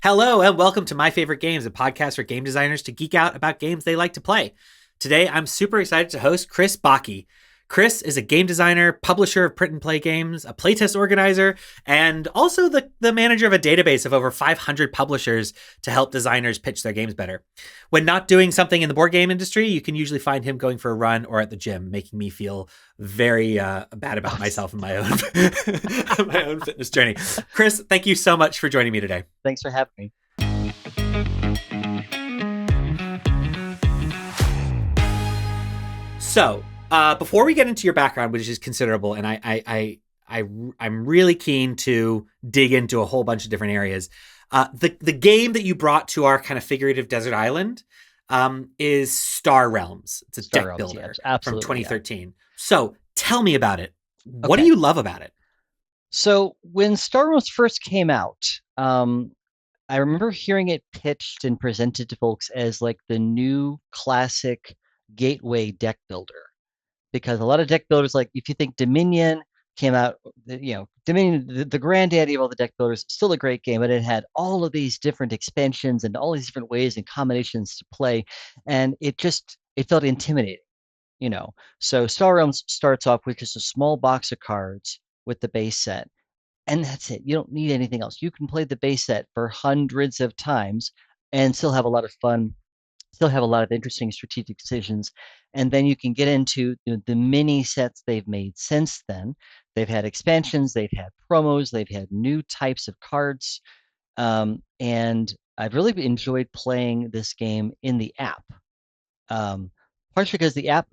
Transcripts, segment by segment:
Hello and welcome to My Favorite Games, a podcast for game designers to geek out about games they like to play. Today, I'm super excited to host Chris Backe. Chris is a game designer, publisher of print and play games, a playtest organizer, and also the manager of a database of over 500 publishers to help designers pitch their games better. When not doing something in the board game industry, you can usually find him going for a run or at the gym, making me feel very bad about myself and my own my own fitness journey. Chris, thank you so much for joining me today. Thanks for having me. So, before we get into your background, which is considerable, and I'm really keen to dig into a whole bunch of different areas. The game that you brought to our kind of figurative desert island is Star Realms. It's a deck builder from 2013. Yeah. So tell me about it. What do you love about it? So when Star Realms first came out, I remember hearing it pitched and presented to folks as like the new classic gateway deck builder. Because a lot of deck builders, like if you think Dominion came out, Dominion, the granddaddy of all the deck builders, still a great game, but it had all of these different expansions and all these different ways and combinations to play. And it felt intimidating, So Star Realms starts off with just a small box of cards with the base set. And that's it. You don't need anything else. You can play the base set for hundreds of times and still have a lot of fun, still have a lot of interesting strategic decisions. And then you can get into the mini sets they've made since then. They've had expansions, they've had promos, they've had new types of cards. And I've really enjoyed playing this game in the app. Partially because the app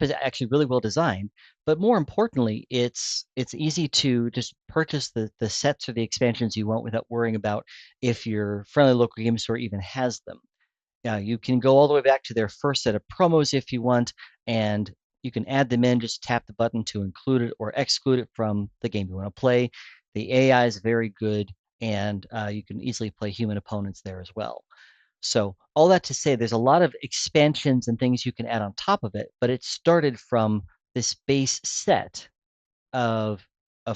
is actually really well designed, but more importantly, it's easy to just purchase the sets or the expansions you want without worrying about if your friendly local game store even has them. You can go all the way back to their first set of promos if you want, and you can add them in. Just tap the button to include it or exclude it from the game you want to play. The AI is very good, and you can easily play human opponents there as well. So all that to say, there's a lot of expansions and things you can add on top of it, but it started from this base set of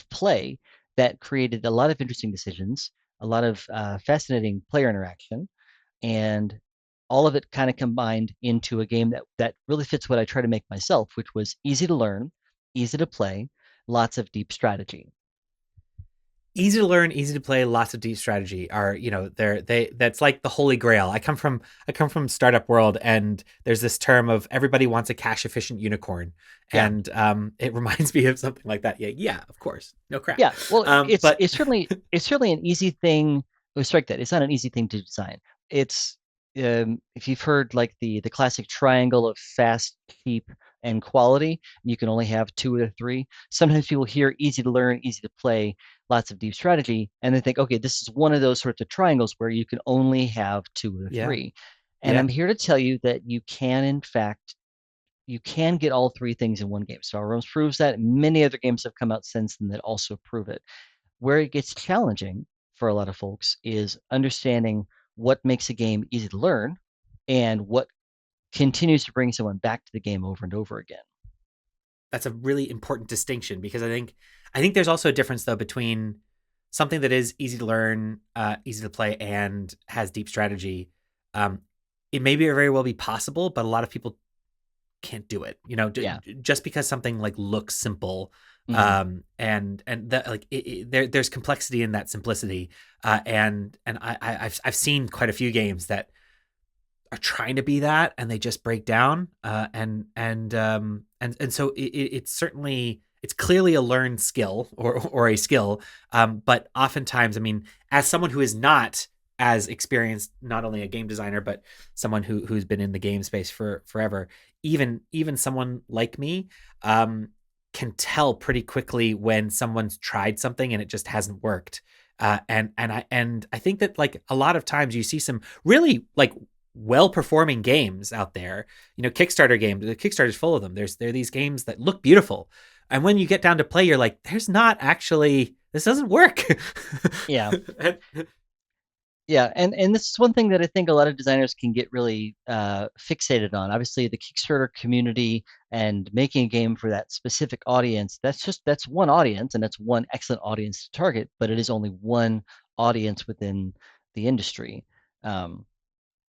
play that created a lot of interesting decisions, a lot of fascinating player interaction, and all of it kind of combined into a game that really fits what I try to make myself, which was easy to learn, easy to play, lots of deep strategy. Easy to learn, easy to play, lots of deep strategy are, that's like the holy grail. I come from startup world, and there's this term of everybody wants a cash efficient unicorn. Yeah. And it reminds me of something like that. Yeah, of course. No crap. Yeah. Well, it's certainly an easy thing. Strike that. It's not an easy thing to design. It's if you've heard like the classic triangle of fast, cheap, and quality, you can only have two of the three. Sometimes people hear easy to learn, easy to play, lots of deep strategy, and they think, okay, this is one of those sorts of triangles where you can only have two of the three. And I'm here to tell you that you can, in fact, get all three things in one game. Star Realms proves that. Many other games have come out since then that also prove it. Where it gets challenging for a lot of folks is understanding what makes a game easy to learn and what continues to bring someone back to the game over and over again. That's a really important distinction, because I think there's also a difference though between something that is easy to learn, easy to play, and has deep strategy. It may very well be possible, but a lot of people can't do it. Just because something like looks simple. Mm-hmm. And that like there's complexity in that simplicity, and I've seen quite a few games that are trying to be that, and they just break down, and so it's clearly a learned skill or a skill, but oftentimes, I mean, as someone who is not as experienced, not only a game designer, but someone who's been in the game space for forever, even someone like me, can tell pretty quickly when someone's tried something and it just hasn't worked. And I think that like a lot of times you see some really like well-performing games out there, Kickstarter games, the Kickstarter's full of them. There are these games that look beautiful. And when you get down to play, you're like, this doesn't work. Yeah. Yeah, and this is one thing that I think a lot of designers can get really fixated on. Obviously, the Kickstarter community and making a game for that specific audience, that's one audience and that's one excellent audience to target, but it is only one audience within the industry. Um,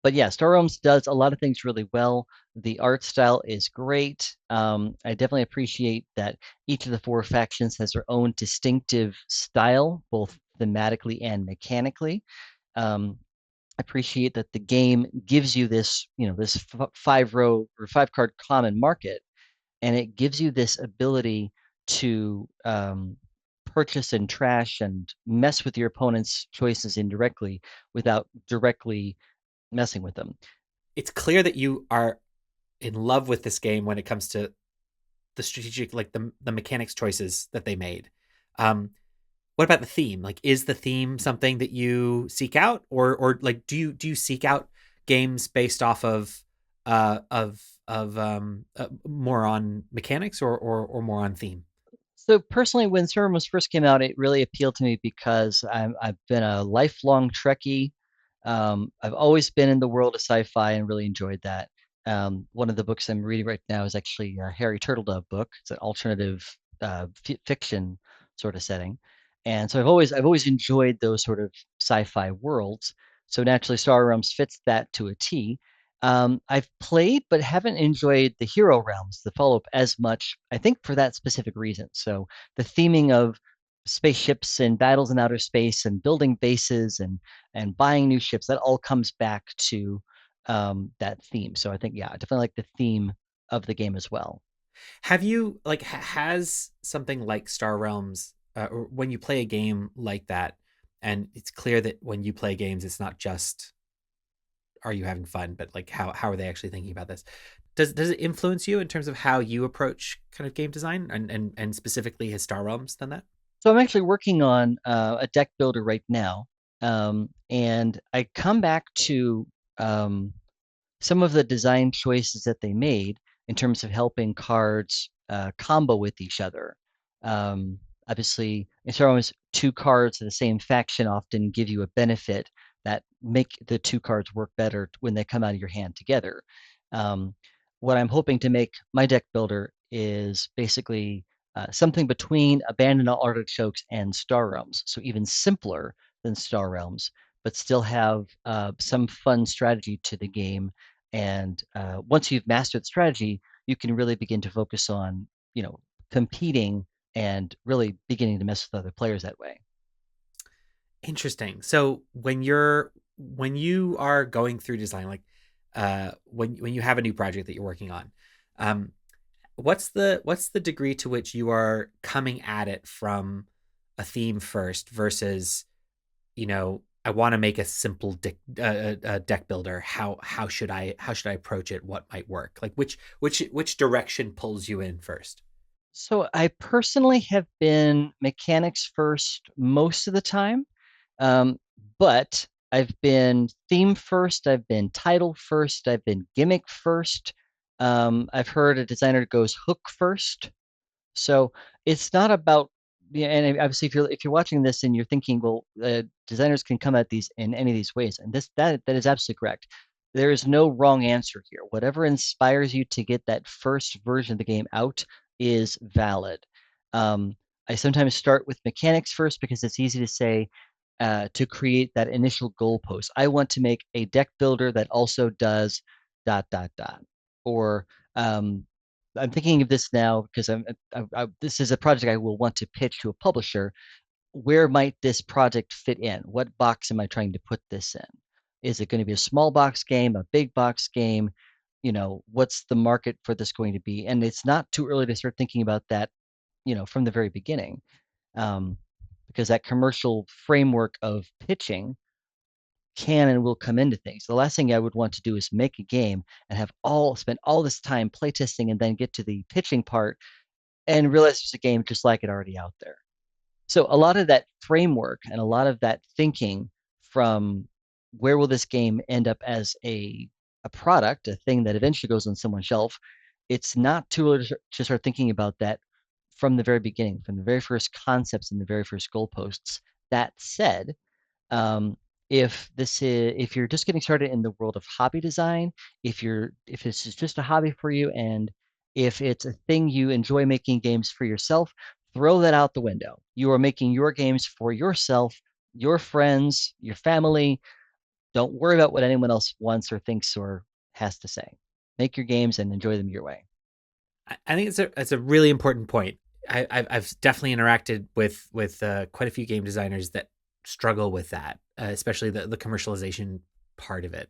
but yeah, Star Realms does a lot of things really well. The art style is great. I definitely appreciate that each of the four factions has their own distinctive style, both thematically and mechanically. Um, appreciate that the game gives you this, this 5 row or 5 card common market, and it gives you this ability to purchase and trash and mess with your opponent's choices indirectly without directly messing with them. It's clear that you are in love with this game when it comes to the strategic, like the mechanics choices that they made. Um, what about the theme? Like, is the theme something that you seek out, or like do you seek out games based off of more on mechanics or more on theme? So personally, when Sermons first came out, it really appealed to me because I've been a lifelong Trekkie. I've always been in the world of sci-fi and really enjoyed that. One of the books I'm reading right now is actually a Harry Turtledove book. It's an alternative fiction sort of setting, and so I've always enjoyed those sort of sci-fi worlds. So naturally, Star Realms fits that to a T. I've played but haven't enjoyed the Hero Realms, the follow-up, as much, I think, for that specific reason. So the theming of spaceships and battles in outer space and building bases and buying new ships, that all comes back to that theme. So I think, yeah, I definitely like the theme of the game as well. Have you like has something like Star Realms, or when you play a game like that, and it's clear that when you play games, it's not just are you having fun, but like how are they actually thinking about this? Does it influence you in terms of how you approach kind of game design, and specifically has Star Realms done that? So I'm actually working on a deck builder right now, and I come back to um, some of the design choices that they made in terms of helping cards combo with each other. Obviously, it's always 2 cards of the same faction often give you a benefit that make the 2 cards work better when they come out of your hand together. Um, what I'm hoping to make my deck builder is basically something between Abandon All Artichokes and Star Realms, so even simpler than Star Realms, but still have some fun strategy to the game. And once you've mastered strategy, you can really begin to focus on, competing and really beginning to mess with other players that way. Interesting. So when you are going through design, like when you have a new project that you're working on, um, what's the degree to which you are coming at it from a theme first versus, I want to make a simple deck builder. How should I approach it? What might work? Like which direction pulls you in first? So I personally have been mechanics first most of the time, um, but I've been theme first, I've been title first, I've been gimmick first. I've heard a designer goes hook first. So it's not about, yeah, and obviously if you're watching this and you're thinking, well, designers can come at these in any of these ways, and that is absolutely correct. There is no wrong answer here. Whatever inspires you to get that first version of the game out is valid. Um, I sometimes start with mechanics first because it's easy to say, to create that initial goalpost. I want to make a deck builder that also does dot dot dot, or um, I'm thinking of this now because this is a project I will want to pitch to a publisher. Where might this project fit in? What box am I trying to put this in? Is it going to be a small box game, a big box game? What's the market for this going to be? And it's not too early to start thinking about that, from the very beginning, um, because that commercial framework of pitching can and will come into things. The last thing I would want to do is make a game and have all spend all this time playtesting and then get to the pitching part and realize there's a game just like it already out there. So a lot of that framework and a lot of that thinking from where will this game end up as a product, a thing that eventually goes on someone's shelf, it's not too early to start thinking about that from the very beginning, from the very first concepts and the very first goalposts. That said, um, if you're just getting started in the world of hobby design, if this is just a hobby for you, and if it's a thing you enjoy making games for yourself, throw that out the window. You are making your games for yourself, your friends, your family. Don't worry about what anyone else wants or thinks or has to say. Make your games and enjoy them your way. I think it's a really important point. I've definitely interacted with quite a few game designers that struggle with that, especially the commercialization part of it.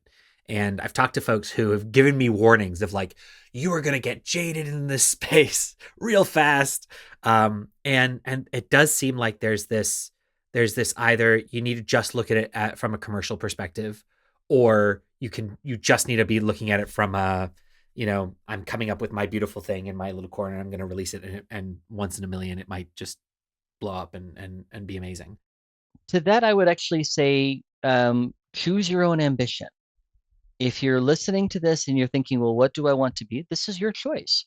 And I've talked to folks who have given me warnings of like, you are going to get jaded in this space real fast. And it does seem like there's this either you need to just look at it from a commercial perspective, or you just need to be looking at it from a, I'm coming up with my beautiful thing in my little corner. I'm going to release it, and once in a million, it might just blow up and be amazing. To that, I would actually say choose your own ambition. If you're listening to this and you're thinking, well, what do I want to be? This is your choice.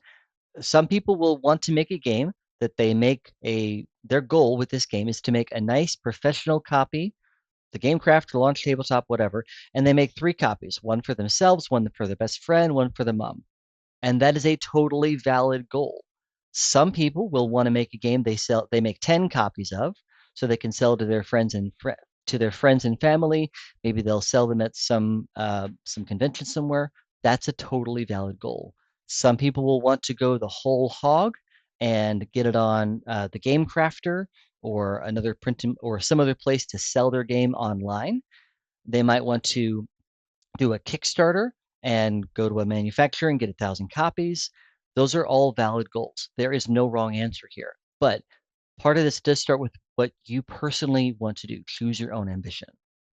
Some people will want to make a game that their goal with this game is to make a nice professional copy, the game craft, launch tabletop, whatever, and they make three copies, one for themselves, one for their best friend, one for their mom. And that is a totally valid goal. Some people will want to make a game they make 10 copies of so they can sell to their friends and family. Maybe they'll sell them at some convention somewhere. That's a totally valid goal. Some people will want to go the whole hog and get it on the Game Crafter or another print or some other place to sell their game online. They might want to do a Kickstarter and go to a manufacturer and get 1,000 copies. Those are all valid goals. There is no wrong answer here. But part of this does start with what you personally want to do. Choose your own ambition.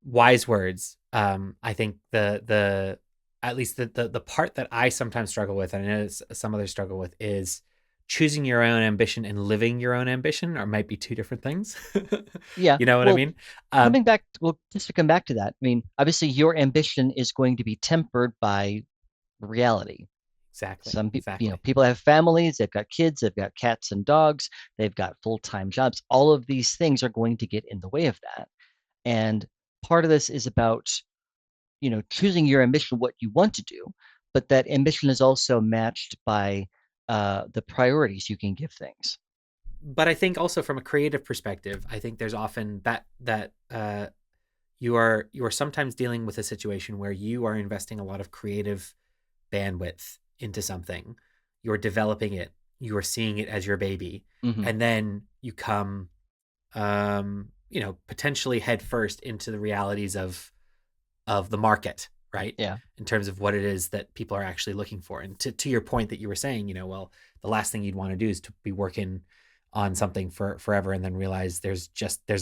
Wise words. I think the at least the part that I sometimes struggle with, and I know some others struggle with, is choosing your own ambition and living your own ambition, or might be two different things. Yeah. You know what I Well, mean? Um, just to come back to that, I mean, obviously your ambition is going to be tempered by reality. exactly, Some people, exactly. people have families, they've got kids, they've got cats and dogs, they've got full-time jobs. All of these things are going to get in the way of that. And part of this is about, choosing your ambition, what you want to do, but that ambition is also matched by the priorities you can give things. But I think also from a creative perspective, I think there's often that you are sometimes dealing with a situation where you are investing a lot of creative bandwidth into something. You're developing it. You are seeing it as your baby, Hmm. and then you come, potentially head first into the realities of the market, right? Yeah. In terms of what it is that people are actually looking for. And to your point that you were saying, well, the last thing you'd want to do is to be working on something for forever and then realize there's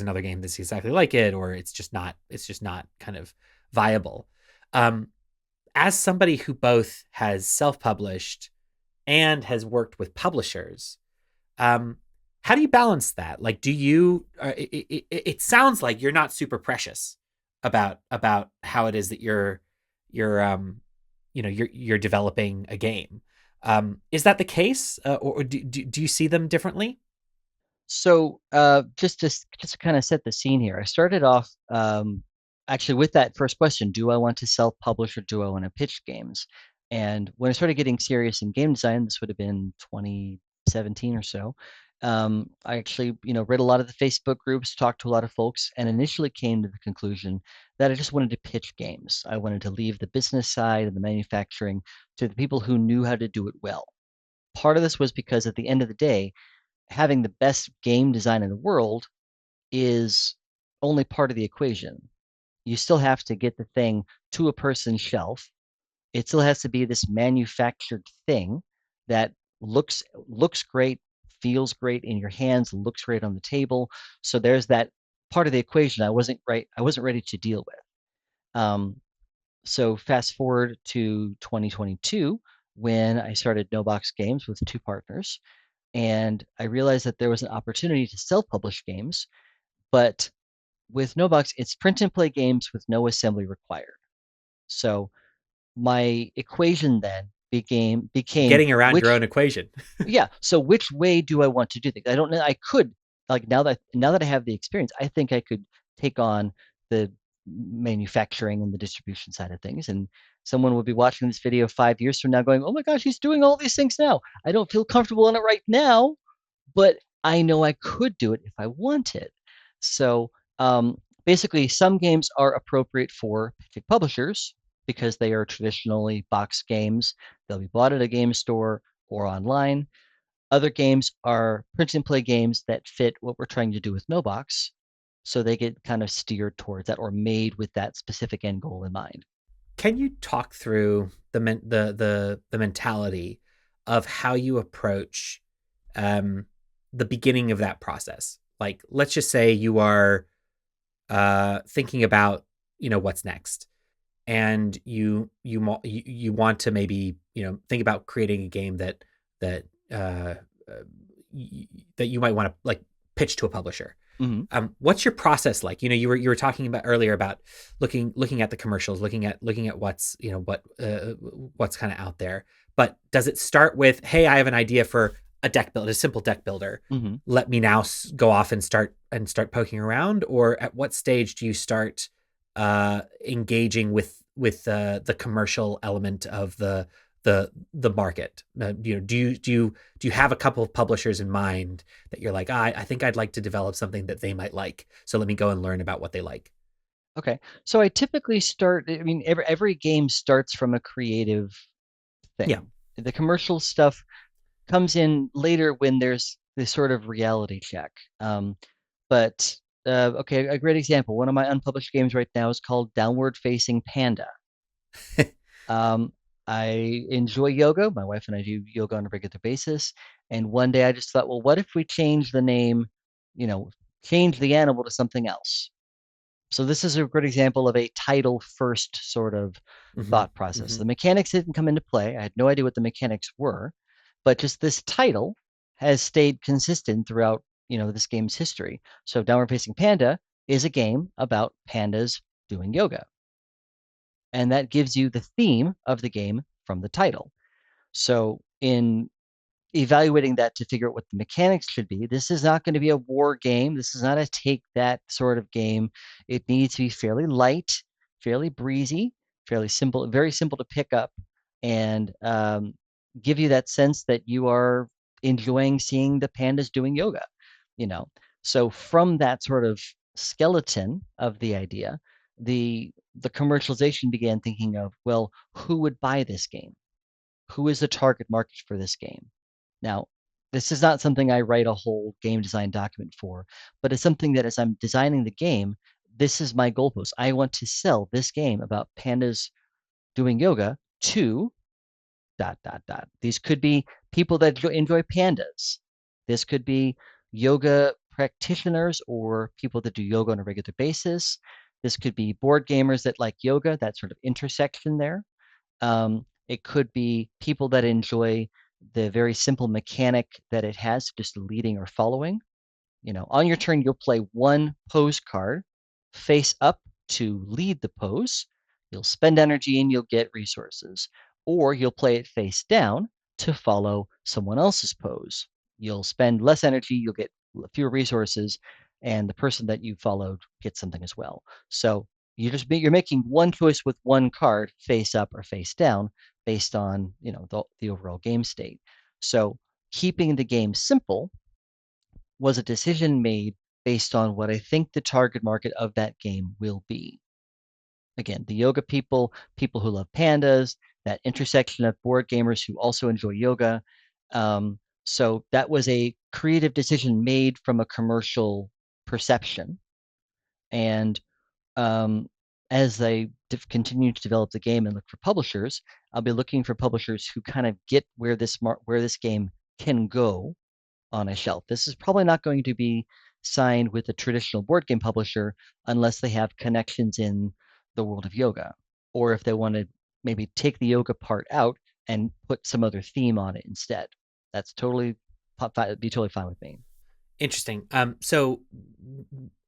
another game that's exactly like it, or it's just not kind of viable. Um, as somebody who both has self-published and has worked with publishers, um, how do you balance that? Like, do you? It sounds like you're not super precious about how it is that you're developing a game. Is that the case, or do you see them differently? So just to kind of set the scene here, I started off actually with that first question: do I want to self-publish or do I want to pitch games? And when I started getting serious in game design, this would have been 2017 or so. I actually, read a lot of the Facebook groups, talked to a lot of folks, and initially came to the conclusion that I just wanted to pitch games. I wanted to leave the business side and the manufacturing to the people who knew how to do it well. Part of this was because at the end of the day, having the best game design in the world is only part of the equation. You still have to get the thing to a person's shelf. It still has to be this manufactured thing that looks great, feels great in your hands, looks great on the table. So there's that part of the equation I wasn't ready to deal with. So fast forward to 2022 when I started No Box Games with two partners, and I realized that there was an opportunity to self-publish games, but with NoBox, it's print and play games with no assembly required. So my equation then became Getting around your which own equation. yeah. So which way do I want to do things? I don't know. I could like now that I have the experience, I think I could take on the manufacturing and the distribution side of things. And someone will be watching this video 5 years from now going, oh my gosh, he's doing all these things now. I don't feel comfortable in it right now, but I know I could do it if I wanted. So basically, some games are appropriate for big publishers because they are traditionally box games. They'll be bought at a game store or online. Other games are print and play games that fit what we're trying to do with no box. So they get kind of steered towards that or made with that specific end goal in mind. Can you talk through the mentality of how you approach um, the beginning of that process? Like, let's just say you are thinking about what's next, and you want to maybe think about creating a game that uh, that you might want to like pitch to a publisher. Mm-hmm. What's your process like? You were talking about earlier about looking at the commercials, looking at what's what's kind of out there. But does it start with, hey, I have an idea for a deck build, a simple deck builder. Mm-hmm. Let me now go off and start poking around, or at what stage do you start engaging with the commercial element of the market? Do you have a couple of publishers in mind that you're like, I think I'd like to develop something that they might like, so let me go and learn about what they like? Okay. So I typically start, I mean, every game starts from a creative Yeah. thing. The commercial stuff comes in later when there's this sort of reality check. But okay, a great example. One of my unpublished games right now is called Downward Facing Panda. Um, I enjoy yoga. My wife and I do yoga on a regular basis. And one day I just thought, well, what if we change the name, you know, change the animal to something else? So this is a good example of a title first sort of Mm-hmm. thought process. Mm-hmm. The mechanics didn't come into play. I had no idea what the mechanics were, but just this title has stayed consistent throughout, this game's history. So Downward Facing Panda is a game about pandas doing yoga. And that gives you the theme of the game from the title. So in evaluating that to figure out what the mechanics should be. This is not going to be a war game. This is not a take that sort of game. It needs to be fairly light, fairly breezy, fairly simple, very simple to pick up, and give you that sense that you are enjoying seeing the pandas doing yoga. You know, so from that sort of skeleton of the idea, the commercialization began thinking of, well, who would buy this game? Who is the target market for this game? Now, this is not something I write a whole game design document for, but it's something that as I'm designing the game, this is my goalpost. I want to sell this game about pandas doing yoga to dot dot dot. These could be people that enjoy pandas. This could be yoga practitioners or people that do yoga on a regular basis. This could be board gamers that like yoga, that sort of intersection there. It could be people that enjoy the very simple mechanic that it has, just leading or following. On your turn, you'll play one pose card face up to lead the pose. You'll spend energy and you'll get resources. Or you'll play it face down to follow someone else's pose. You'll spend less energy, you'll get fewer resources, and the person that you followed gets something as well. So you're making one choice with one card, face up or face down, based on the overall game state. So keeping the game simple was a decision made based on what I think the target market of that game will be. Again, the yoga people who love pandas, that intersection of board gamers who also enjoy yoga. So that was a creative decision made from a commercial perception. And as I continue to develop the game and look for publishers, I'll be looking for publishers who kind of get where this game can go on a shelf. This is probably not going to be signed with a traditional board game publisher unless they have connections in the world of yoga, or if they want to maybe take the yoga part out and put some other theme on it instead. That's totally be totally fine with me. Interesting. So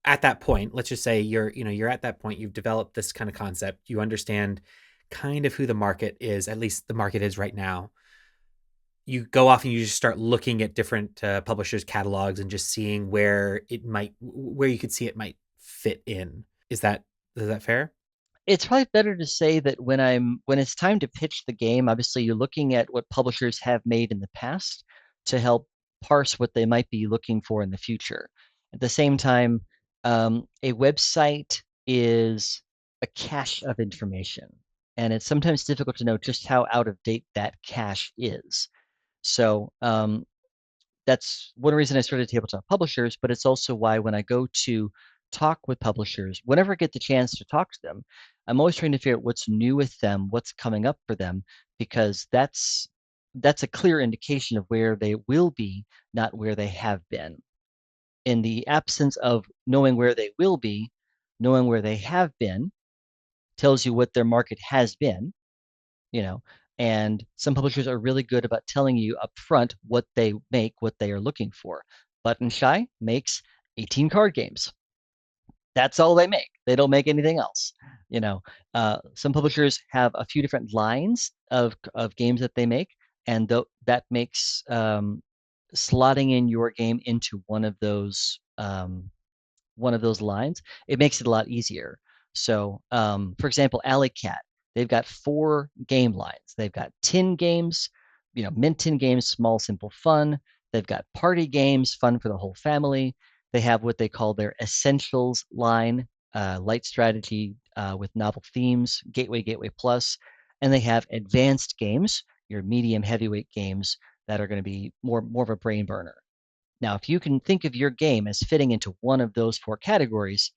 at that point, let's just say you're at that point, you've developed this kind of concept, you understand kind of who the market is, at least the market is right now. You go off and you just start looking at different publishers' catalogs and just seeing where you could see it might fit in. Is that Is that fair? It's probably better to say that when it's time to pitch the game, obviously you're looking at what publishers have made in the past to help parse what they might be looking for in the future. At the same time, a website is a cache of information, and it's sometimes difficult to know just how out of date that cache is. So that's one reason I started tabletop publishers, but it's also why when I go to talk with publishers, whenever I get the chance to talk to them, I'm always trying to figure out what's new with them, what's coming up for them, because that's a clear indication of where they will be, not where they have been. In the absence of knowing where they will be, knowing where they have been tells you what their market has been, you know, and some publishers are really good about telling you up front what they make, what they are looking for. Button Shy makes 18 card games. That's all they make. They don't make anything else. You know, some publishers have a few different lines of games that they make, and that makes slotting in your game into one of those lines, it makes it a lot easier. So, for example, Alley Cat, they've got 4 game lines. They've got tin games, mint tin games, small, simple, fun. They've got party games, fun for the whole family. They have what they call their essentials line, light strategy with novel themes, Gateway, Gateway Plus, and they have advanced games, your medium heavyweight games that are going to be more of a brain burner. Now, if you can think of your game as fitting into one of those 4 categories,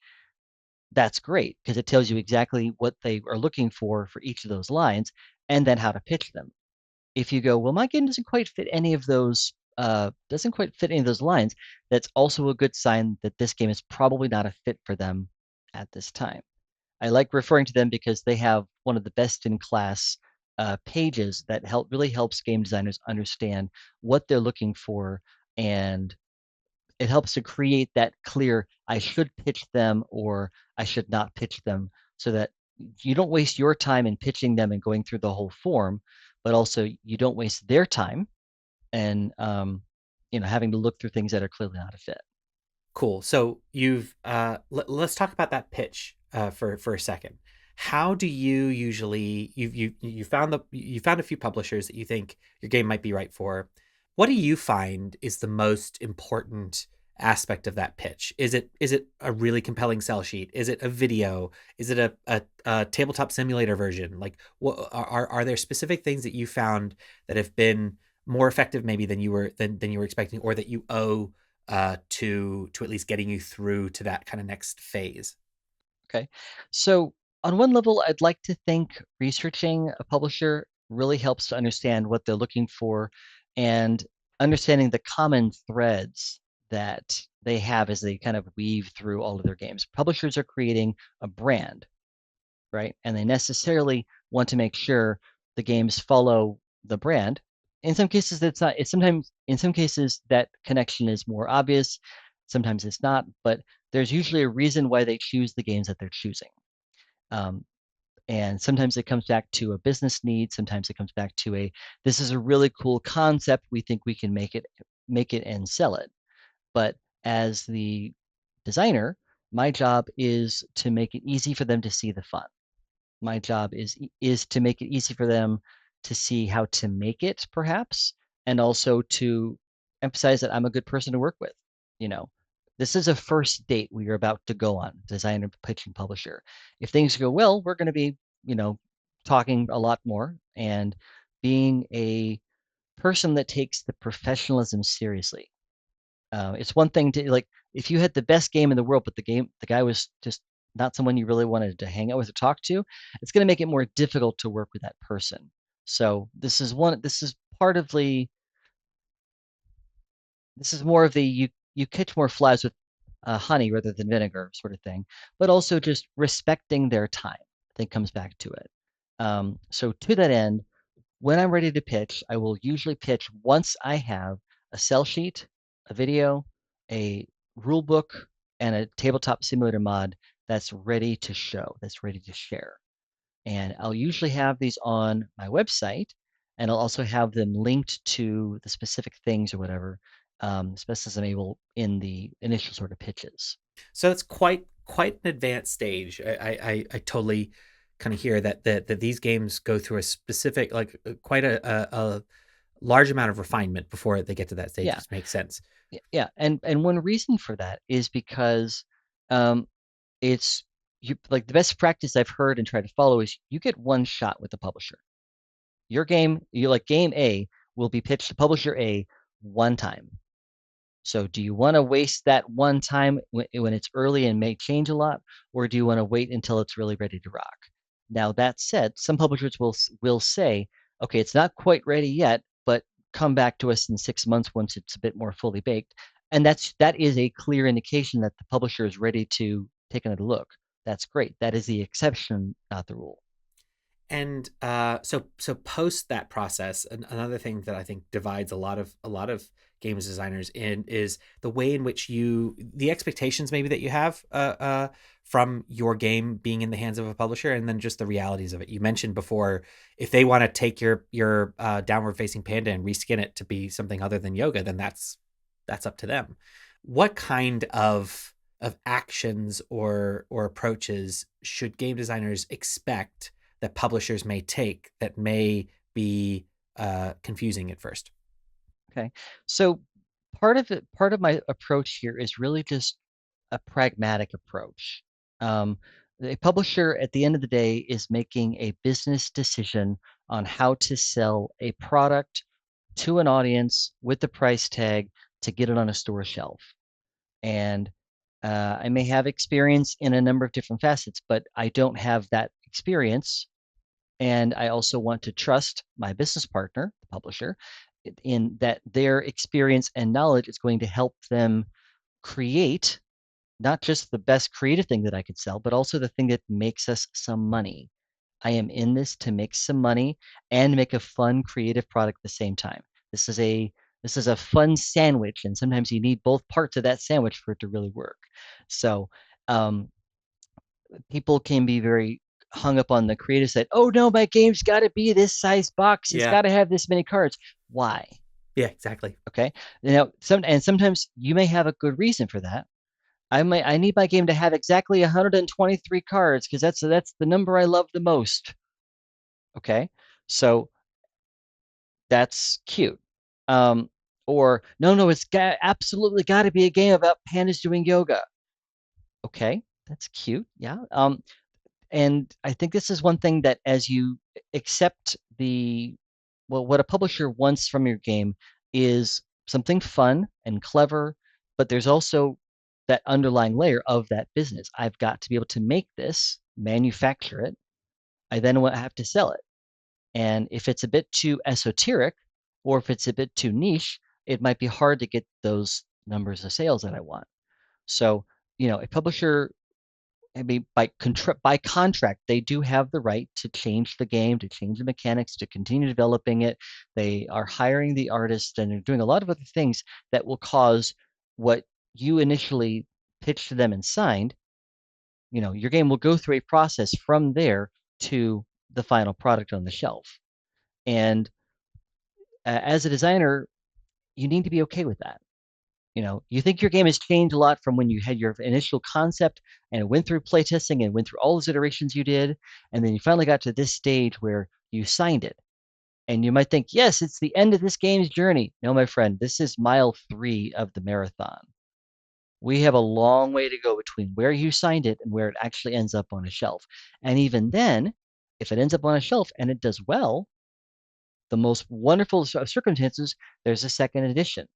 that's great because it tells you exactly what they are looking for each of those lines and then how to pitch them. If you go, well, my game doesn't quite fit any of those, lines, that's also a good sign that this game is probably not a fit for them at this time. I like referring to them because they have one of the best in class pages that really helps game designers understand what they're looking for, and it helps to create that clear I should pitch them or I should not pitch them, so that you don't waste your time in pitching them and going through the whole form, but also you don't waste their time and having to look through things that are clearly not a fit. Cool. So you've let's talk about that pitch for a second. How do you usually you found a few publishers that you think your game might be right for? What do you find is the most important aspect of that pitch? Is it a really compelling sell sheet? Is it a video? Is it a tabletop simulator version? Like, what are there specific things that you found that have been more effective maybe than you were expecting, or that you owe to at least getting you through to that kind of next phase? Okay. So, on one level, I'd like to think researching a publisher really helps to understand what they're looking for and understanding the common threads that they have as they kind of weave through all of their games. Publishers are creating a brand, right? And they necessarily want to make sure the games follow the brand. In some cases, that's not. It's sometimes in some cases that connection is more obvious. Sometimes it's not, but there's usually a reason why they choose the games that they're choosing. Um, and sometimes it comes back to a business need. Sometimes it comes back to this is a really cool concept. We think we can make it and sell it. But as the designer, my job is to make it easy for them to see the fun. My job is to make it easy for them to see how to make it, perhaps, and also to emphasize that I'm a good person to work with. You know, this is a first date we are about to go on, designer, pitching, publisher. If things go well, we're going to be, you know, talking a lot more and being a person that takes the professionalism seriously. It's one thing to like if you had the best game in the world, but the guy was just not someone you really wanted to hang out with or talk to. It's going to make it more difficult to work with that person. So this is part of the this is more of the you catch more flies with honey rather than vinegar sort of thing, but also just respecting their time. I think comes back to it. So to that end, when I'm ready to pitch, I will usually pitch once I have a sell sheet, a video, a rule book, and a tabletop simulator mod that's ready to show, that's ready to share. And I'll usually have these on my website, and I'll also have them linked to the specific things or whatever, as best as I'm able in the initial sort of pitches. So that's quite an advanced stage. I totally kind of hear that these games go through a specific, like quite a large amount of refinement before they get to that stage, Yeah, which makes sense. yeah, and one reason for that is because um, it's you like the best practice I've heard and tried to follow is you get one shot with the publisher. Your game, you like game A will be pitched to publisher A one time. So do you want to waste that one time when it's early and may change a lot, or do you want to wait until it's really ready to rock? Now that said, some publishers will say, okay, it's not quite ready yet, but come back to us in 6 months once it's a bit more fully baked. And that is a clear indication that the publisher is ready to take another look. That's great. That is the exception, not the rule. And so post that process, another thing that I think divides a lot of games designers in is the way in which the expectations maybe that you have from your game being in the hands of a publisher, and then just the realities of it. You mentioned before, if they want to take your downward facing panda and reskin it to be something other than yoga, then that's up to them. What kind of actions or approaches should game designers expect that publishers may take that may be confusing at first? Okay. So part of my approach here is really just a pragmatic approach. Um, the publisher at the end of the day is making a business decision on how to sell a product to an audience with the price tag to get it on a store shelf. And I may have experience in a number of different facets, but I don't have that experience. And I also want to trust my business partner, the publisher, in that their experience and knowledge is going to help them create not just the best creative thing that I could sell, but also the thing that makes us some money. I am in this to make some money and make a fun creative product at the same time. This is a this is a fun sandwich, and sometimes you need both parts of that sandwich for it to really work. So um, people can be very hung up on the creative side. Oh no, my game's got to be this size box. It's Yeah. got to have this many cards. Why? Yeah, exactly. Okay. Now, sometimes you may have a good reason for that. I need my game to have exactly 123 cards because that's the number I love the most. Okay, so that's cute. Um, or no, absolutely got to be a game about pandas doing yoga. Okay, that's cute. Yeah. And I think this is one thing that as you accept what a publisher wants from your game is something fun and clever, but there's also that underlying layer of that business. I've got to be able to make this, manufacture it. I then have to sell it. And if it's a bit too esoteric or if it's a bit too niche, it might be hard to get those numbers of sales that I want. So, a publisher, I mean, by contract, they do have the right to change the game, to change the mechanics, to continue developing it. They are hiring the artist and they're doing a lot of other things that will cause what you initially pitched to them and signed. Your game will go through a process from there to the final product on the shelf. And as a designer, you need to be okay with that. You think your game has changed a lot from when you had your initial concept and it went through playtesting and went through all those iterations you did, and then you finally got to this stage where you signed it. And you might think, yes, it's the end of this game's journey. No, my friend, this is mile 3 of the marathon. We have a long way to go between where you signed it and where it actually ends up on a shelf. And even then, if it ends up on a shelf and it does well, the most wonderful of circumstances, there's a second edition.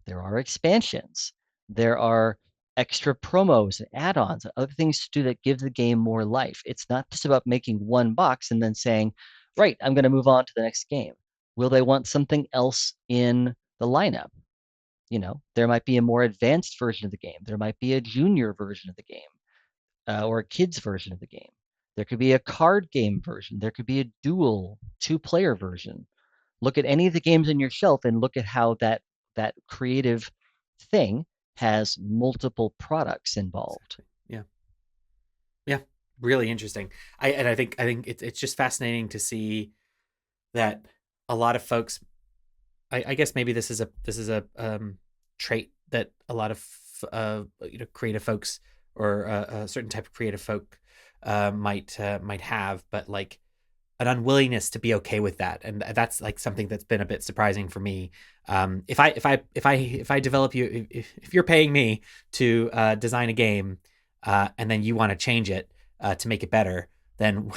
There are expansions. There are extra promos and add-ons and other things to do that give the game more life. It's not just about making one box and then saying, right, I'm going to move on to the next game. Will they want something else in the lineup? There might be a more advanced version of the game. There might be a junior version of the game or a kid's version of the game. There could be a card game version. There could be a dual two-player version. Look at any of the games on your shelf and look at how that creative thing has multiple products involved. Exactly. Yeah. Yeah. Really interesting. I think it's just fascinating to see that a lot of folks. I guess maybe this is a trait that a lot of creative folks or a certain type of creative folk might have, but like an unwillingness to be okay with that, and that's like something that's been a bit surprising for me. If I develop you, if you're paying me to design a game, and then you want to change it to make it better, then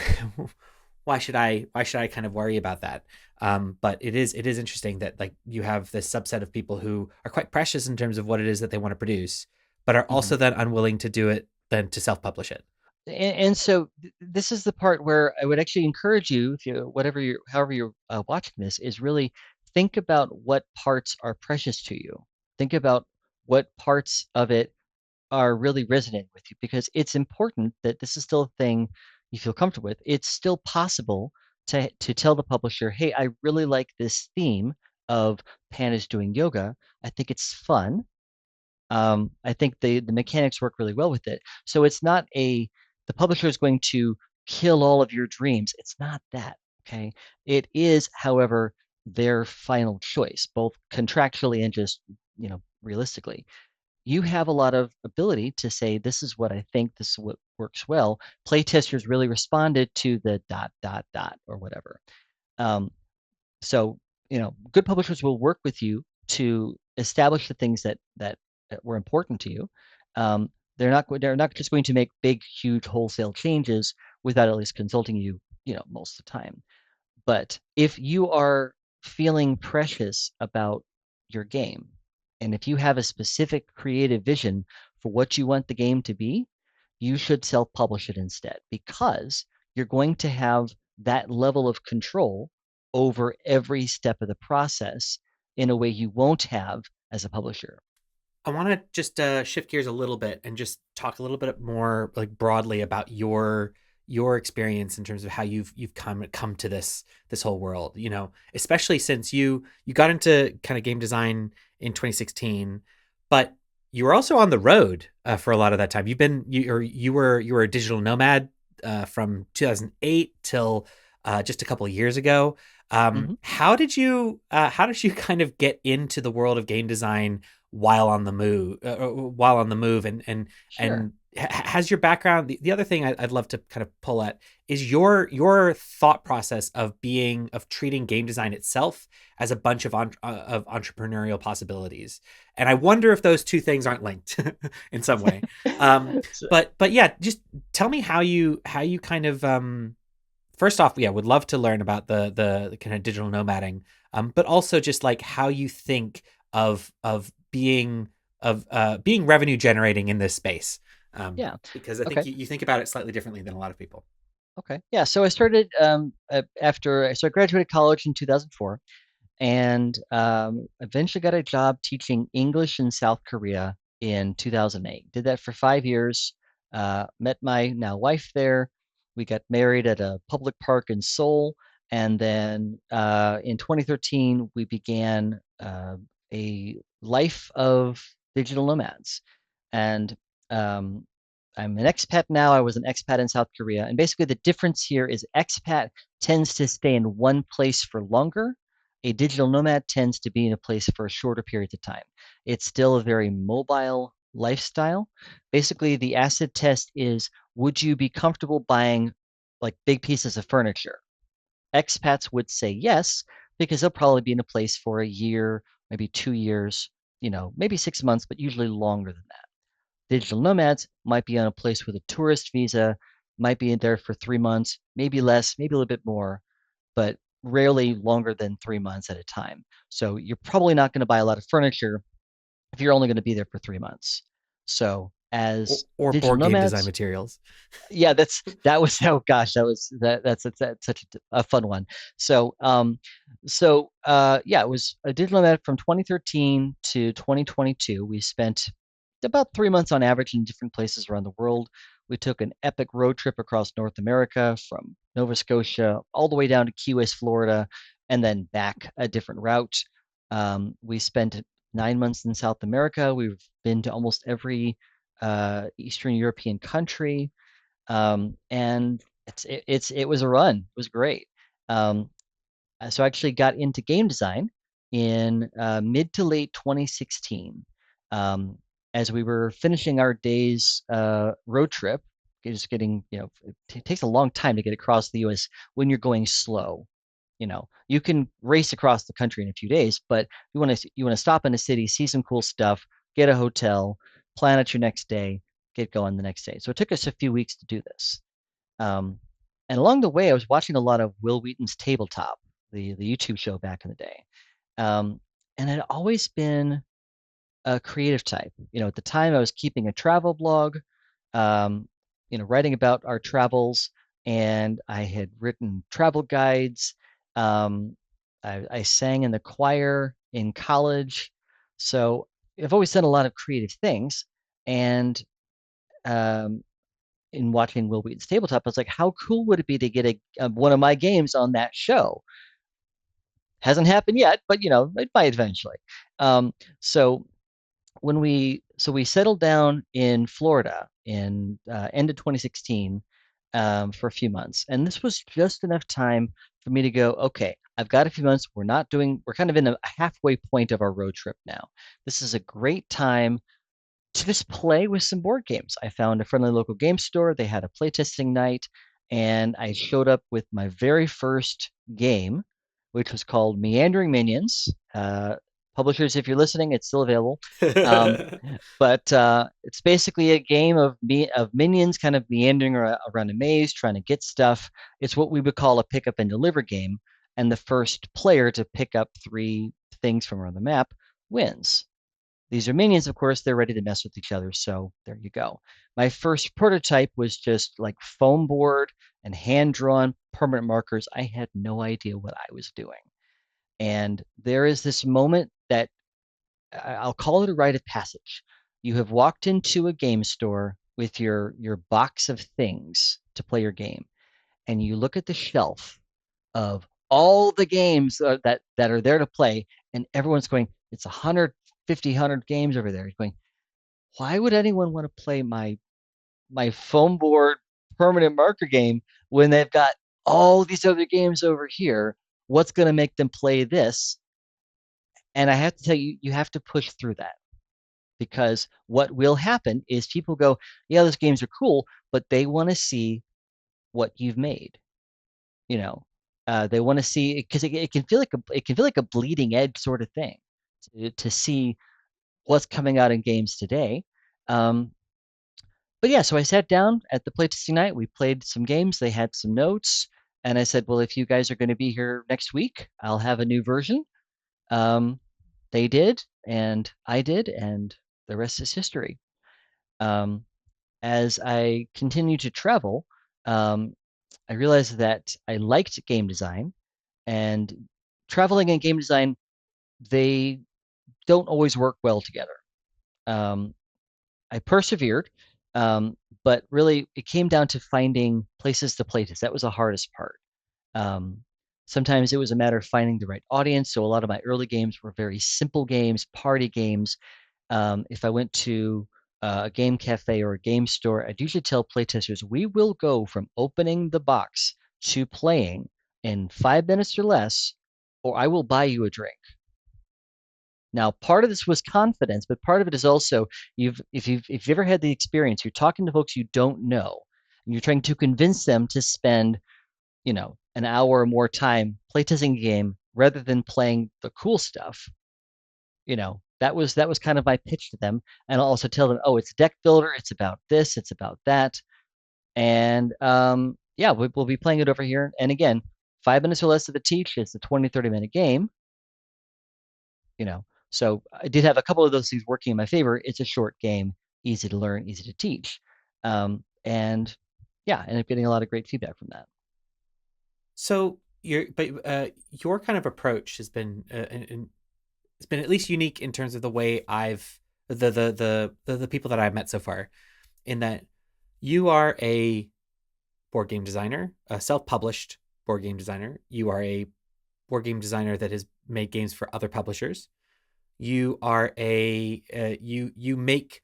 why should I kind of worry about that? But it is interesting that like you have this subset of people who are quite precious in terms of what it is that they want to produce, but are Mhm. also then unwilling to do it then to self-publish it. And so this is the part where I would actually encourage you, if you however you're watching this, is really think about what parts are precious to you. Think about what parts of it are really resonating with you, because it's important that this is still a thing you feel comfortable with. It's still possible to tell the publisher, hey, I really like this theme of pandas doing yoga. I think it's fun. I think the mechanics work really well with it. So it's not the publisher is going to kill all of your dreams. It's not that. Okay. It is, however, their final choice, both contractually and just, realistically. You have a lot of ability to say, this is what I think, this is what works well. Playtesters really responded to the dot, dot, dot, or whatever. Um, so, good publishers will work with you to establish the things that were important to you. They're not just going to make big, huge wholesale changes without at least consulting you, most of the time. But if you are feeling precious about your game, and if you have a specific creative vision for what you want the game to be, you should self-publish it instead, because you're going to have that level of control over every step of the process in a way you won't have as a publisher. I want to just shift gears a little bit and just talk a little bit more like broadly about your experience in terms of how you've come to this whole world. Especially since you got into kind of game design in 2016, but you were also on the road for a lot of that time. You were a digital nomad from 2008 till just a couple of years ago. Mhm. How did you kind of get into the world of game design while on the move, Sure. and has your background, the other thing I'd love to kind of pull at is your thought process of treating game design itself as a bunch of entrepreneurial possibilities, and I wonder if those two things aren't linked in some way. um So, but yeah, just tell me how you kind of first off, yeah, would love to learn about the kind of digital nomading, but also just like how you think of being revenue generating in this space, yeah. because I think Okay. you think about it slightly differently than a lot of people. Okay. Yeah. So I started I graduated college in 2004, and eventually got a job teaching English in South Korea in 2008. Did that for 5 years. Met my now wife there. We got married at a public park in Seoul, and then in 2013 we began a life of digital nomads. And um, I'm an expat now. I was an expat in South Korea, and basically the difference here is expat tends to stay in one place for longer. A digital nomad tends to be in a place for shorter periods of time. It's still a very mobile lifestyle. Basically, the acid test is, would you be comfortable buying like big pieces of furniture? Expats would say yes, because they'll probably be in a place for a year, maybe 2 years, maybe 6 months, but usually longer than that. Digital nomads might be on a place with a tourist visa, might be in there for 3 months, maybe less, maybe a little bit more, but rarely longer than 3 months at a time. So you're probably not going to buy a lot of furniture if you're only going to be there for 3 months. So or, as or digital board game design nomads, materials. yeah, that was oh gosh, that's such a fun one. Yeah, it was a digital nomad from 2013 to 2022. We spent about 3 months on average in different places around the world. We took an epic road trip across North America from Nova Scotia all the way down to Key West, Florida, and then back a different route. We spent 9 months in South America. We've been to almost every Eastern European country, and it was a run. It was great. Um, so I actually got into game design in mid to late 2016. Um, as we were finishing our day's road trip, just getting, it takes a long time to get across the US when you're going slow. You can race across the country in a few days, but you want to stop in a city, see some cool stuff, get a hotel, plan out your next day, get going the next day. So it took us a few weeks to do this. Um, and along the way, I was watching a lot of Will Wheaton's Tabletop, the YouTube show back in the day. Um, and I'd always been a creative type. At the time I was keeping a travel blog, um, writing about our travels, and I had written travel guides. Um, I sang in the choir in college. So I've always done a lot of creative things. And um, in watching Will Wheaton's Tabletop, I was like, how cool would it be to get one of my games on that show? Hasn't happened yet, but it might eventually. So we settled down in Florida in end of 2016 for a few months, and this was just enough time for me to go, okay, I've got a few months. We're kind of in a halfway point of our road trip now. This is a great time to just play with some board games. I found a friendly local game store. They had a playtesting night, and I showed up with my very first game, which was called Meandering Minions. Publishers, if you're listening, it's still available. Um, but it's basically a game of minions kind of meandering around a maze, trying to get stuff. It's what we would call a pick up and deliver game, and the first player to pick up three things from around the map wins. These are minions, of course, they're ready to mess with each other, so there you go. My first prototype was just like foam board and hand-drawn permanent markers. I had no idea what I was doing. And there is this moment that I'll call it a rite of passage. You have walked into a game store with your box of things to play your game, and you look at the shelf of all the games that are there to play, and everyone's going, it's 150 games over there. You're going, why would anyone want to play my foam board permanent marker game when they've got all these other games over here? What's going to make them play this? And I have to tell you, you have to push through that, because what will happen is people go, yeah, those games are cool, but they want to see what you've made. You know, they want to see, because it can feel like a bleeding edge sort of thing to see what's coming out in games today. Um, but yeah, so I sat down at the playtesting night. We played some games. They had some notes, and I said, well, if you guys are going to be here next week, I'll have a new version. Um, they did, and I did, and the rest is history. Um, as I continued to travel, um, I realized that I liked game design, and traveling and game design, they don't always work well together. Um, I persevered, um, but really it came down to finding places to play test. That was the hardest part. Um, Sometimes it was a matter of finding the right audience. So a lot of my early games were very simple games, party games. If I went to a game cafe or a game store, I'd usually tell playtesters, we will go from opening the box to playing in 5 minutes or less, or I will buy you a drink. Now, part of this was confidence, but part of it is also if you've ever had the experience, you're talking to folks you don't know, and you're trying to convince them to spend, an hour or more time playtesting a game rather than playing the cool stuff. That was kind of my pitch to them, and I'll also tell them, oh, it's a deck builder, it's about this, it's about that, and yeah, we'll be playing it over here. And again, 5 minutes or less of the teach is a 20-30 minute game. So I did have a couple of those things working in my favor. It's a short game, easy to learn, easy to teach. And yeah, ended up getting a lot of great feedback from that. So your kind of approach has been it's been at least unique in terms of the way I've the people that I've met so far, in that you are a board game designer, a self-published board game designer. You are a board game designer that has made games for other publishers. You are you make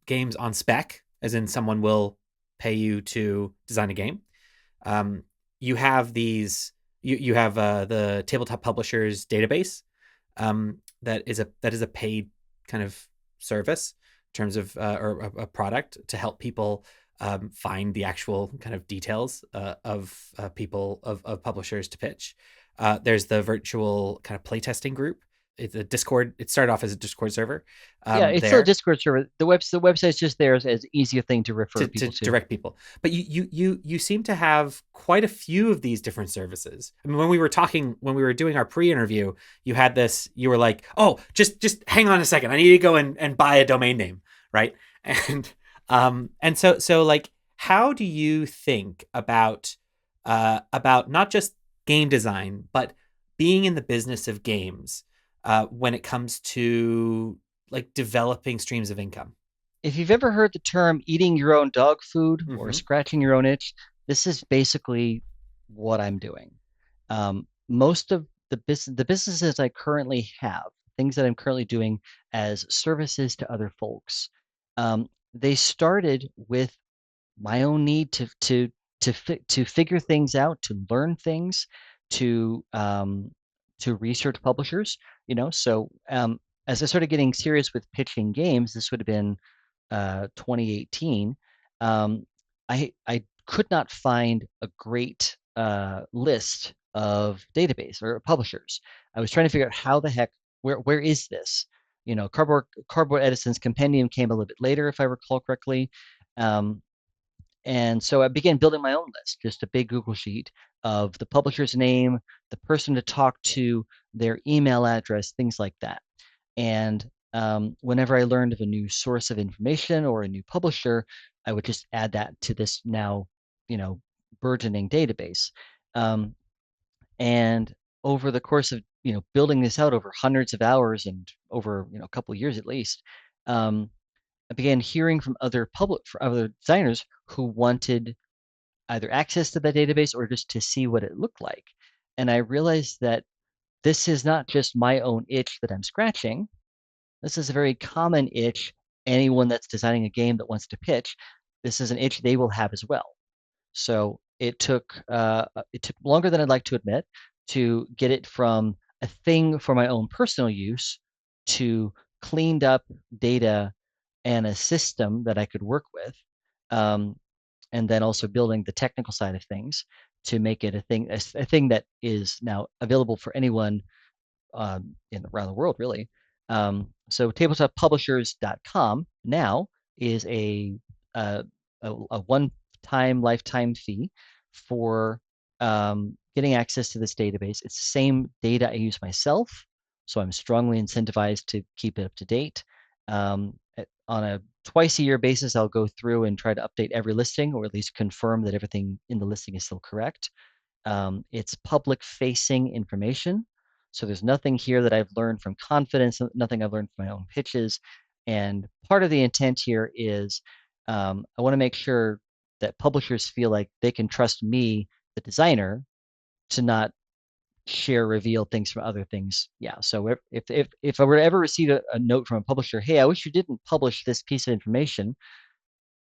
games on spec, as in someone will pay you to design a game. Um, you have you have the tabletop publishers database, that is a paid kind of service terms of or a product to help people find the actual kind of details of people of publishers to pitch. There's the virtual kind of playtesting group. It's a Discord. It started off as a Discord server Yeah, it's still a there Discord server. The website's just there as easy a thing to refer to people to. direct people. But you seem to have quite a few of these different services. I mean, when we were doing our pre-interview, you had this. You were like, "Oh, just hang on a second. I need to go and buy a domain name, right?" And so like, how do you think about not just game design, but being in the business of games when it comes to like developing streams of income? If you've ever heard the term eating your own dog food or Mm-hmm. scratching your own itch, this is basically what I'm doing. Most of the businesses I currently have, things that I'm currently doing as services to other folks, they started with my own need to figure things out, to learn things, to um, to research publishers. So as I started getting serious with pitching games, this would have been 2018. Um, I could not find a great list of database or publishers. I was trying to figure out how the heck where is this? Cardboard Edison's Compendium came a little bit later, if I recall correctly. Um, and so I began building my own list, just a big Google sheet of the publisher's name, the person to talk to, their email address, things like that. And whenever I learned of a new source of information or a new publisher, I would just add that to this now, you know, burgeoning database. Um, and over the course of building this out over hundreds of hours and over a couple of years at least, um, I began hearing from other designers who wanted either access to that database or just to see what it looked like. And I realized that this is not just my own itch that I'm scratching. This is a very common itch. Anyone that's designing a game that wants to pitch, this is an itch they will have as well. So it took longer than I'd like to admit to get it from a thing for my own personal use to cleaned up data and a system that I could work with, um, and then also building the technical side of things to make it a thing that is now available for anyone around the world, really. So tabletoppublishers.com now is uh, a one-time lifetime fee for getting access to this database. It's the same data I use myself, so I'm strongly incentivized to keep it up to date. On a twice-a-year basis, I'll go through and try to update every listing, or at least confirm that everything in the listing is still correct. It's public-facing information. So there's nothing here that I've learned from confidence, nothing I've learned from my own pitches. And part of the intent here is I want to make sure that publishers feel like they can trust me, the designer, to not share, reveal things from other things. Yeah. So if I were to ever receive a note from a publisher, hey, I wish you didn't publish this piece of information,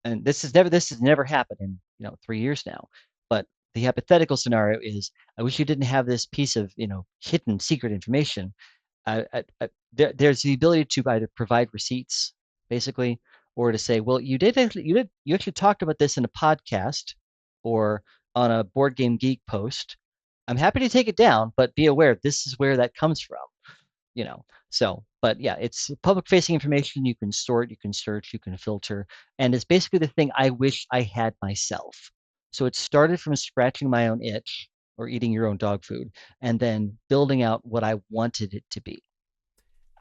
and this has never happened in 3 years now, but the hypothetical scenario is I wish you didn't have this piece of hidden secret information. There's the ability to either provide receipts basically, or to say, well, you actually talked about this in a podcast or on a Board Game Geek post. I'm happy to take it down, but be aware this is where that comes from. But yeah, it's public facing information. You can sort, you can search, you can filter, and it's basically the thing I wish I had myself. So it started from scratching my own itch or eating your own dog food and then building out what I wanted it to be.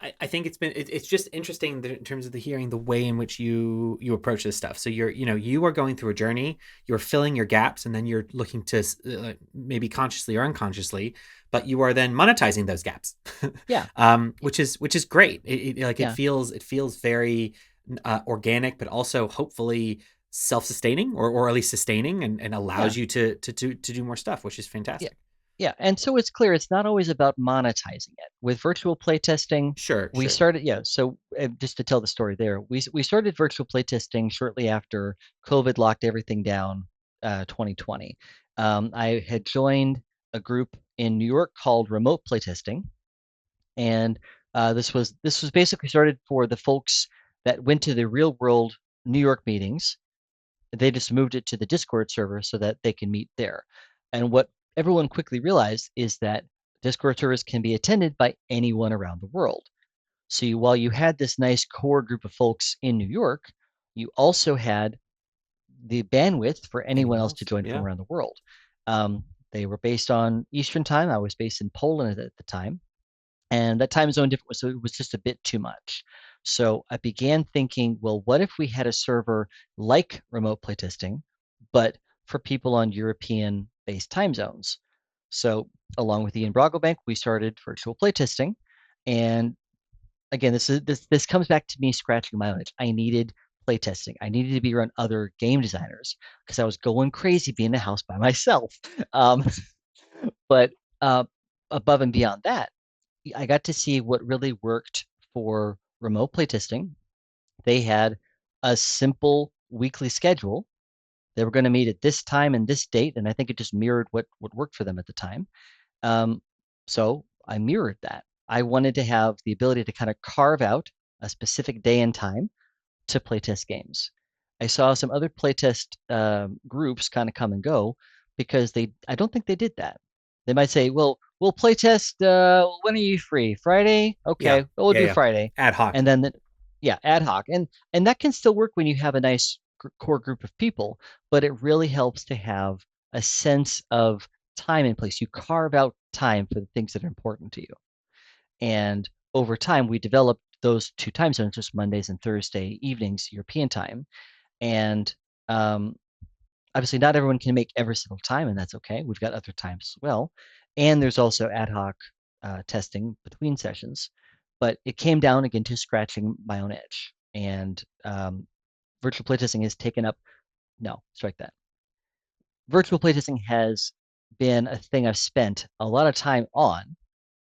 I think it's just interesting in terms of the hearing the way in which you approach this stuff. So you are going through a journey, you're filling your gaps, and then you're looking to maybe consciously or unconsciously, but you are then monetizing those gaps. Yeah. Which is great. Yeah. It feels very organic, but also hopefully self-sustaining or at least sustaining, and Yeah. allows you to do more stuff, which is Yeah. fantastic. Yeah, and so it's clear it's not always about monetizing it. With virtual playtesting, Sure, we sure. started, yeah, so just to tell the story there, we started virtual playtesting shortly after COVID locked everything down, 2020. I had joined a group in New York called Remote Playtesting, and this was basically started for the folks. that went to the real world New York meetings. They just moved it to the Discord server so that they can meet there. And what everyone quickly realized is that Discord servers can be attended by anyone around the world. So while you had this nice core group of folks in New York, you also had the bandwidth for anyone Anyone else to else? join from Yeah. around the world. They were based on Eastern time. I was based in Poland at the time, and that time zone difference, so it was just a bit too much. So I began thinking, well, what if we had a server like remote playtesting, but for people on European-based time zones? So along with Ian Brogobank, we started virtual playtesting, and again, this comes back to me scratching my own itch. I needed playtesting. I needed to be around other game designers because I was going crazy being in the house by myself. Um, but uh, above and beyond that, I got to see what really worked for remote playtesting. They had a simple weekly schedule. They were going to meet at this time and this date, and I think it just mirrored what worked for them at the time. Um, so I mirrored that. I wanted to have the ability to kind of carve out a specific day and time to playtest games. I saw some other playtest groups kind of come and go because I don't think they did that. They might say, "Well, we'll playtest. When are you free? Friday? Yeah. Okay, well, we'll Yeah. do Yeah. Friday." Ad hoc. And then, yeah, ad hoc, and that can still work when you have a nice core group of people. But it really helps to have a sense of time and place. You carve out time for the things that are important to you. And over time, we developed those two time zones, just Mondays and Thursday evenings, European time. And um, obviously, not everyone can make every single time, and that's okay. We've got other times as well. And there's also ad hoc testing between sessions. But it came down again to scratching my own itch. And virtual playtesting has taken up, no, strike that. Virtual playtesting has been a thing I've spent a lot of time on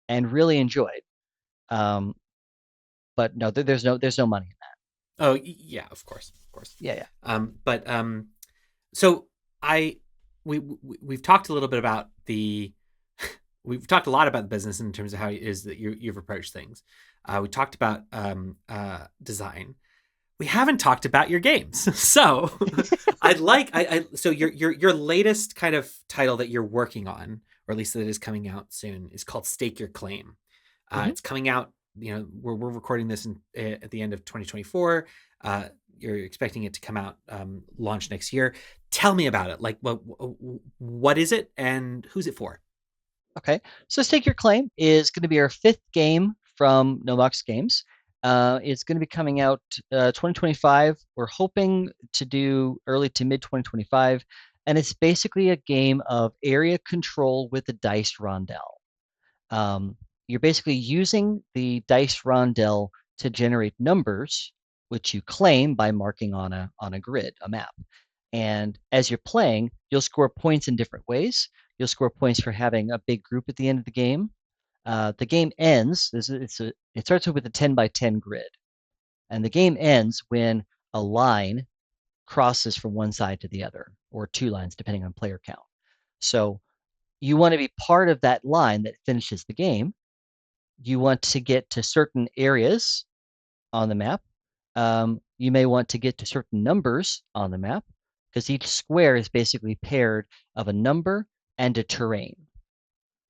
and really enjoyed. Um, but no, there's no money in that. Oh, yeah, of course, of course. Yeah, yeah. But so I we've talked a little bit about the we've talked a lot about the business in terms of how it is that you've approached things. We talked about design. We haven't talked about your games. So so your latest kind of title that you're working on, or at least that is coming out soon, is called Stake Your Claim. Hmm. It's coming out. We're recording this at the end of 2024. You're expecting it to come out, launch next year. Tell me about it. Like, what is it, and who's it for? Okay. So Stake Your Claim is going to be our fifth game from No Box Games. It's going to be coming out 2025. We're hoping to do early to mid 2025. And it's basically a game of area control with a dice rondelle. Um, you're basically using the dice rondelle to generate numbers, which you claim by marking on a grid, a map. And as you're playing, you'll score points in different ways. You'll score points for having a big group at the end of the game. The game ends. It starts with a 10 by 10 grid, and the game ends when a line crosses from one side to the other, or two lines, depending on player count. So you want to be part of that line that finishes the game. You want to get to certain areas on the map. You may want to get to certain numbers on the map because each square is basically paired of a number and a terrain.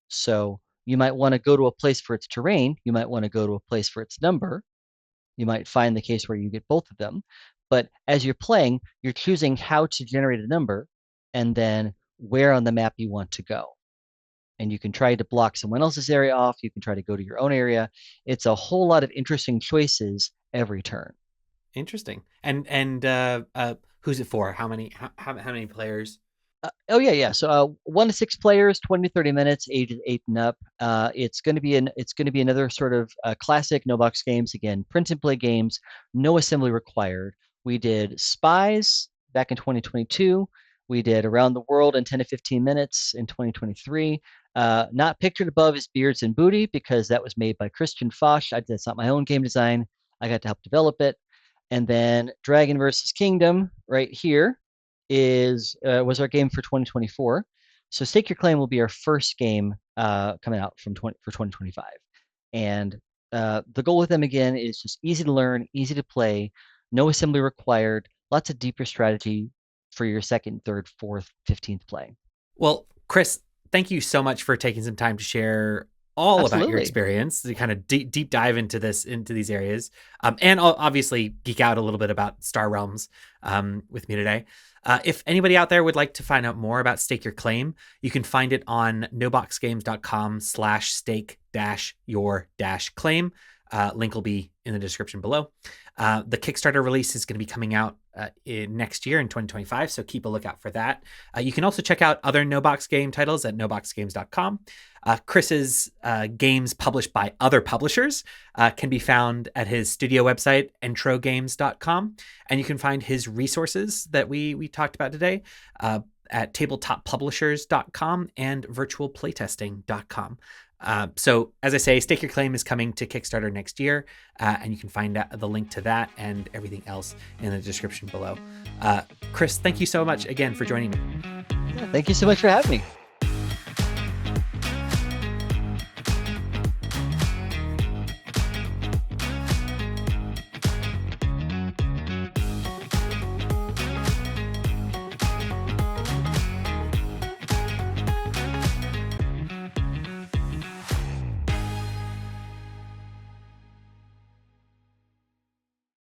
So you might want to go to a place for its terrain. You might want to go to a place for its number. You might find the case where you get both of them. But as you're playing, you're choosing how to generate a number and then where on the map you want to go. And you can try to block someone else's area off. You can try to go to your own area. It's a whole lot of interesting choices every turn. Interesting. And who's it for? How many players? Oh yeah, yeah. So 1 to 6 players, 20 to 30 minutes, ages 8 and up. It's going to be another sort of classic no box games again, print and play games, no assembly required. We did Spies back in 2022. We did Around the World in 10 to 15 minutes in 2023. Not pictured above is Beards and Booty because that was made by Christian Foch. That's not my own game design. I got to help develop it. And then Dragon versus Kingdom right here is was our game for 2024. So Stake Your Claim will be our first game coming out for 2025. And The goal with them, again, is just easy to learn, easy to play, no assembly required, lots of deeper strategy for your second, third, fourth, 15th play. Well, Chris, thank you so much for taking some time to share all about your Absolutely. experience, to kind of deep dive into these areas, and obviously geek out a little bit about Star Realms with me today. If anybody out there would like to find out more about Stake Your Claim, you can find it on noboxgames.com/stake-your-claim. Link will be in the description below. The Kickstarter release is going to be coming out next year in 2025, so keep a lookout for that. You can also check out other No Box game titles at noboxgames.com. Chris's games published by other publishers can be found at his studio website, entrogames.com. And you can find his resources that we talked about today at tabletoppublishers.com and virtualplaytesting.com. So as I say, Stake Your Claim is coming to Kickstarter next year, and you can find the link to that and everything else in the description below. Chris, thank you so much again for joining me. Yeah, thank you so much for having me.